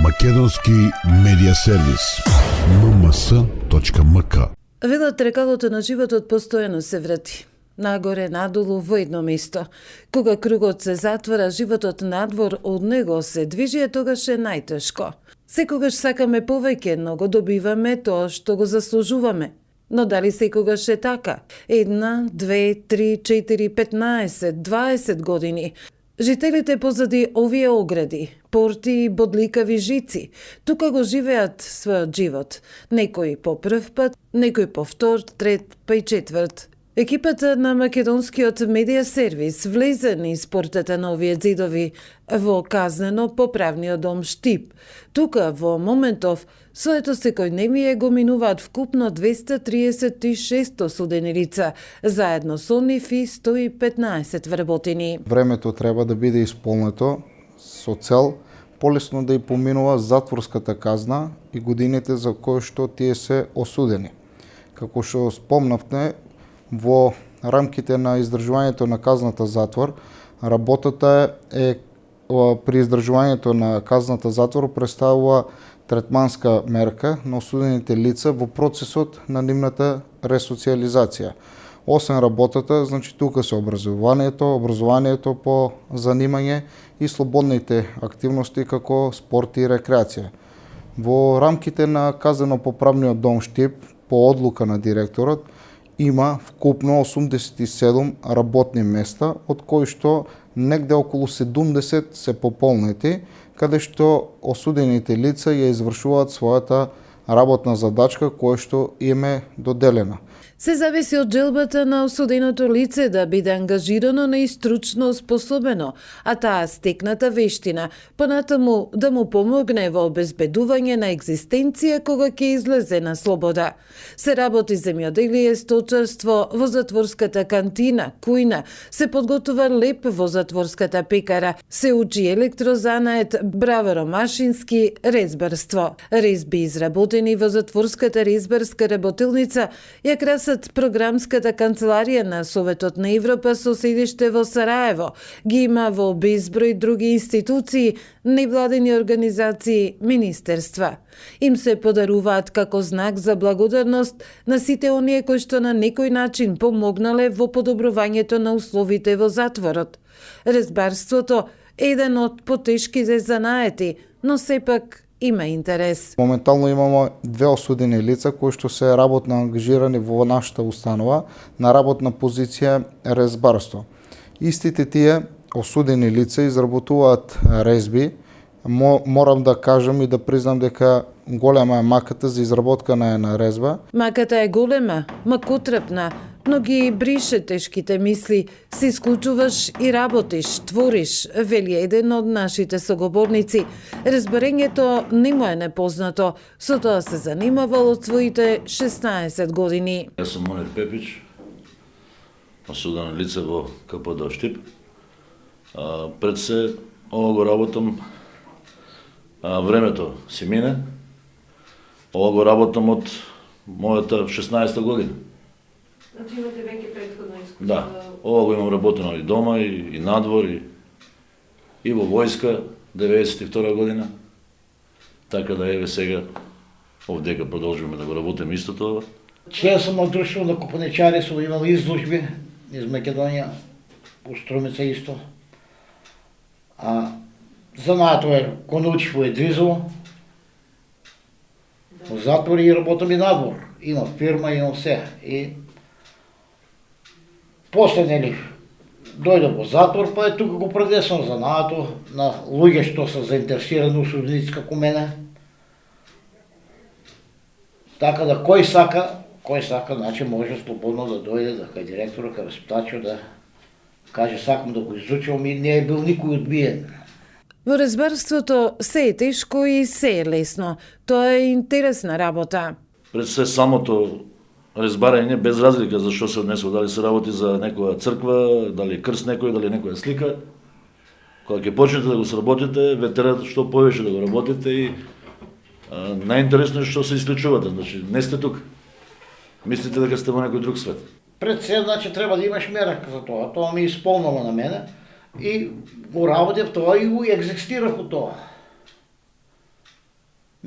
Македонски медиа сервис. mms.mk. Велат трекалото на животот постојано се врати. Нагоре, надолу, во едно место. Кога кругот се затвора, животот надвор од него се движи, тогаш е најтешко. Секогаш сакаме повеќе, но го добиваме тоа што го заслужуваме. Но дали секогаш е така? 1, 2, 3, 4, 15, 20 години. Жителите позади овие огради, порти и бодликави жици, тука го живеат својот живот. Некој по прв пат, некој по втор, трет, па и четврт. Екипата на Македонскиот медиа сервис влезе низ портата на овие зидови во казнено-поправниот дом Штип. Тука, во моментов, своето секојдневие го минуваат вкупно 236 осудени лица, заедно со нив и 115 вработени. Времето треба да биде исполнето со цел полесно да и поминува затворската казна и годините за кои што тие се осудени. Како што спомнавте, во рамките на издржувањето на казната затвор, работата при издржувањето на казната затвор представува третманска мерка на осудените лица во процесот на нивната ресоциализација. Освен работата, значи тука се образованието по занимање и слободните активности како спорт и рекреација. Во рамките на казнено-поправниот дом Штип, по одлука на директорот, има вкупно 87 работни места, од кои што негде околу 70 се пополнети, каде што осудените лица ја извршуваат својата работна задачка која што им е доделена. Се зависи од желбата на осуденото лице да биде ангажирано и стручно способено, а таа стекната вештина понатаму да му помогне во обезбедување на екзистенција кога ќе излезе на слобода. Се работи земјоделие, сточарство во затворската кантина, кујна, се подготува леп во затворската пекара, се учи електрозанает, браверомашински, резбарство. Резби изработени во затворската резбарска работилница ја красат програмската канцеларија на Советот на Европа со седиште во Сараево. Ги има во безброј други институции, невладени организации, министерства. Им се подаруваат како знак за благодарност на сите оние кои што на некој начин помогнале во подобрувањето на условите во затворот. Резбарството е еден од потешките занаети, но сепак има интерес. Моментално имаме 2 осудени лица кои што се работно ангажирани во нашата установа на работна позиција резбарство. Истите тие осудени лица изработуваат резби. Морам да кажам и да признам дека голема е маката за изработка на една резба. Маката е голема, макотрпна, но ги брише тешките мисли, се исклучуваш и работиш, твориш, вели еден од нашите соговорници. Разбарењето не му е непознато, со тоа се занимавал од своите 16 години. Јас сум Монир Пепич, осудено лице во КПД Штип. Пред се, ова го работам, времето си мине, ова го работам од мојата 16 година. Значи имате веќе претходно искуство? Да, ова го имам работено и дома, и надвор, и во војска, 92 година. Така да еве сега, овдека продолжуваме да го работиме исто тоа. Член сум од друштво на копаничари, сум имал изложби из Македонија, у Струмица исто. Занаето е го научих во Едризово, во затвор и работам и надвор. Имам фирма, имам се. И после, нели, дојдам во затвор, па е тука го предесам занаето на луѓе што се заинтересирани осуденици како мене. Така да кој сака, значи може слободно да дојде да кај директора, кај воспитачот да каже сакам да го изучам и не е бил никој одбиен. Во резбарството се е тешко и се е лесно. Тоа е интересна работа. Пред се самото резбарење без разлика за што се однесува, дали се работи за некоја црква, дали крст некој, дали некоја слика. Кога ќе почнете да го сработите, ве терат што повеќе да го работите и најинтересно е што се исклучувате, значи не сте тук. Мислите дека сте во некој друг свет. Пред се, значи, треба да имаш мерак за тоа. Тоа ми исполнало на мене и го работев тоа и го екзистирав од тоа.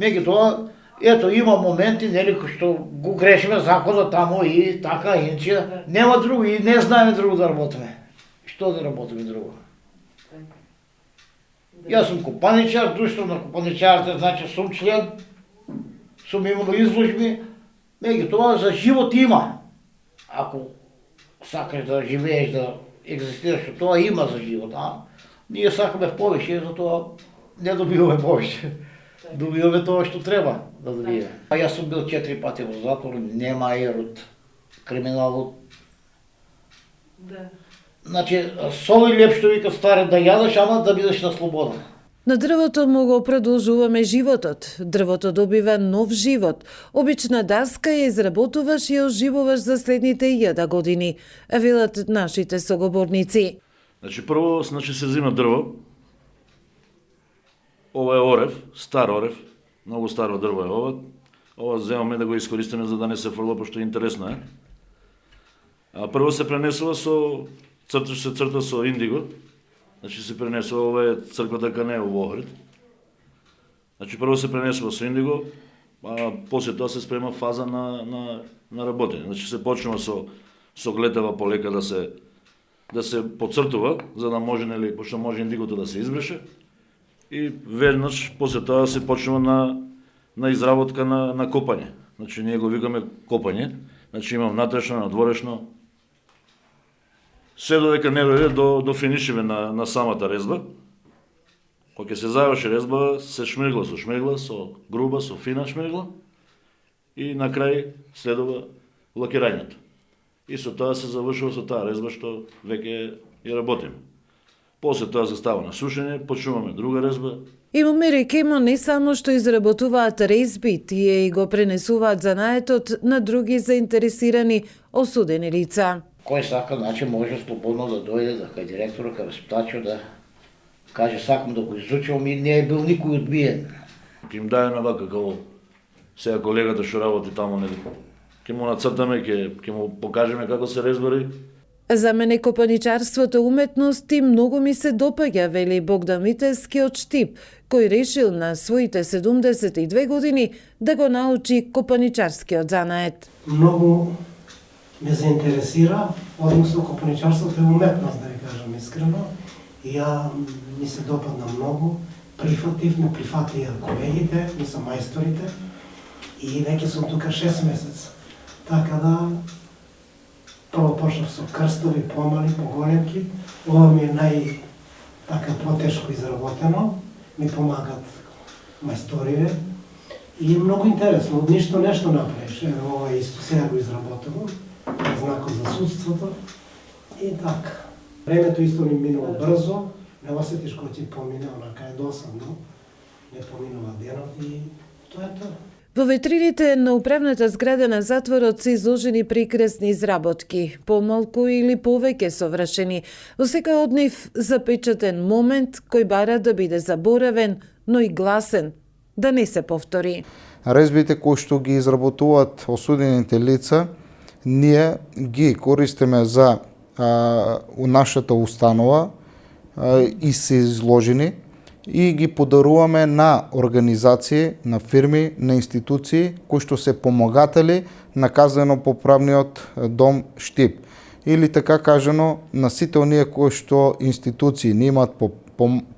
Меѓутоа, ето има моменти, нели, што го грешиме законот таму и така, иначе нема друго и не знаеме друго да работиме. Што да работиме друго? Јас сум копаничар, друштво на копаничарите, значи сум член, сум имал изложби, меѓутоа за живот има. Ако сакаш да живееш, да екзистираш, тоа има за живот, а ние сакаме повеќе, затоа не добиваме повеќе. Добиваме тоа што треба да добиваме. Јас сум бил 4 пати во затвор, нема ерот, криминалот. Да. Значи, соли леп што вика старе да јадеш, ама да бидеш на слобода. На дрвото му го продолжуваме животот. Дрвото добива нов живот. Обична даска ја изработуваш и ја оживуваш за следните 1000 години, а велат нашите соговорници. Значи прво, се зима дрво. Ова е орев, стар орев, многу старо дрво е ова. Ова земаме да го искористиме за да не се фрла, пошто е интересно е. А прво се пренесува се црта со индиго. Значи се пренесува, ова е црквата Канео во Охрид. Значи прво се пренесува со индиго, а после тоа се спрема фаза на работење. Значи се почнува со глетава полека да се поцртува, за да може, нели, пошто може индигото да се избреше. И веднаш после тоа се почнува на изработка на копање. Значи ние го викаме копање. Значи имам натрешно, надворешно. Се додека не дојде до финишиве на самата резба. Кога се заврши резба, се шмргла, со груба, со фина шмргла. И на крај следува лакирањето. И со тоа се завршува со таа резба што веќе ја работиме. После тоа се става на сушење, почнуваме друга резба. Имаме рекемо не само што изработуваат резби, тие и го пренесуваат занаетот на други заинтересирани осудени лица. Кој сака, значи може слободно да дојде кај директорот, кај воспитачот, да каже сакам да го изучувам и не е бил никој одбиен. Ќе им даде на вака како сега колегата што работи таму, нели. Ќе му нацртаме, ќе му покажеме како се резбари. За мене копаничарството уметност и многу ми се допаѓа, вели Богдан Митевски од Штип, кој решил на своите 72 години да го научи копаничарскиот занает. Многу ме заинтересира, односно копаничарството е уметност, да ви кажам искрено. И ја ми се допадна многу, ме прифатлија колегите, ми се мајсторите и веќе сум тука 6 месец. Така да прво почнав со крстови, помали, поголемки. Ова ми е потешко изработено. Ми помагат мајсториве. И е многу интересно, од ништо нешто направиш. Ево, ова исто сега го изработено. Знакот за судството. И така. Времето исто ми минува брзо. Не осетиш кој ти помине, онака е досадно. Не поминува денот и тоа е тоа. Во витрините на управната зграда на затворот се изложени прекрасни изработки, помалку или повеќе совршени. Во секој од нив запечатен момент кој бара да биде заборавен, но и гласен, да не се повтори. Резбите кои што ги изработуваат осудените лица, ние ги користиме за нашата установа и се изложени и ги подаруваме на организации, на фирми, на институции кои што се помагатели на казнено-поправниот дом Штип. Или така кажано, на сите оние кои што институции не имаат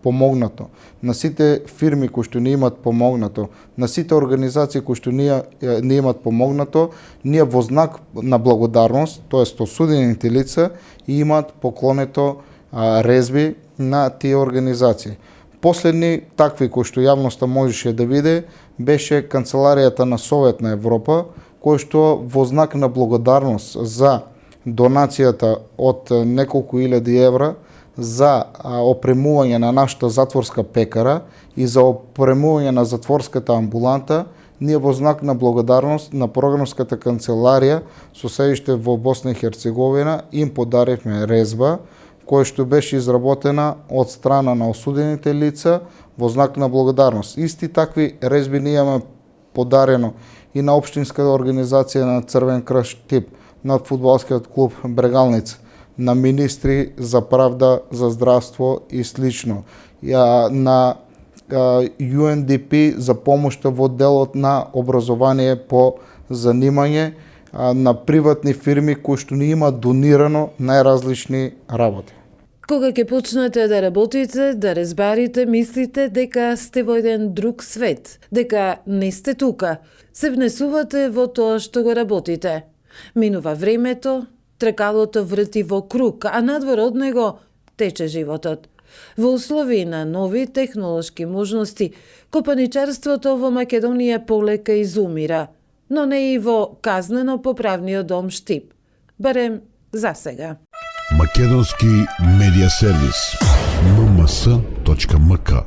помогнато, на сите фирми кои што не имаат помогнато, на сите организации кои што не имаат помогнато, ние во знак на благодарност, тоест осудените лица, имаат поклонето резби на тие организации. Последни такви кои што јавноста можеше да види беше Канцеларијата на Совет на Европа, кој што во знак на благодарност за донацијата од неколку илјади евра за опремување на нашата затворска пекара и за опремување на затворската амбуланта, ние во знак на благодарност на програмската канцеларија со седиште во Босна и Херцеговина им подаривме резба која што беше изработена од страна на осудените лица во знак на благодарност. Исти такви резби ние имаме подарено и на општинската организација на Црвен крст Штип, на фудбалскиот клуб Брегалница, на министри за правда, за здравство и слично, на UNDP за помошта во делот на образование по занимање на приватни фирми кои што ни има донирано најразлични работи. Кога ќе почнете да работите, да разбарите, мислите дека сте во еден друг свет, дека не сте тука, се внесувате во тоа што го работите. Минува времето, тркалото врти во круг, а надвор од него тече животот. Во услови на нови технолошки можности, копаничарството во Македонија полека изумира, но не и во казнено-поправниот дом Штип. Барем за сега. Македонски медиа сервис. mms.mk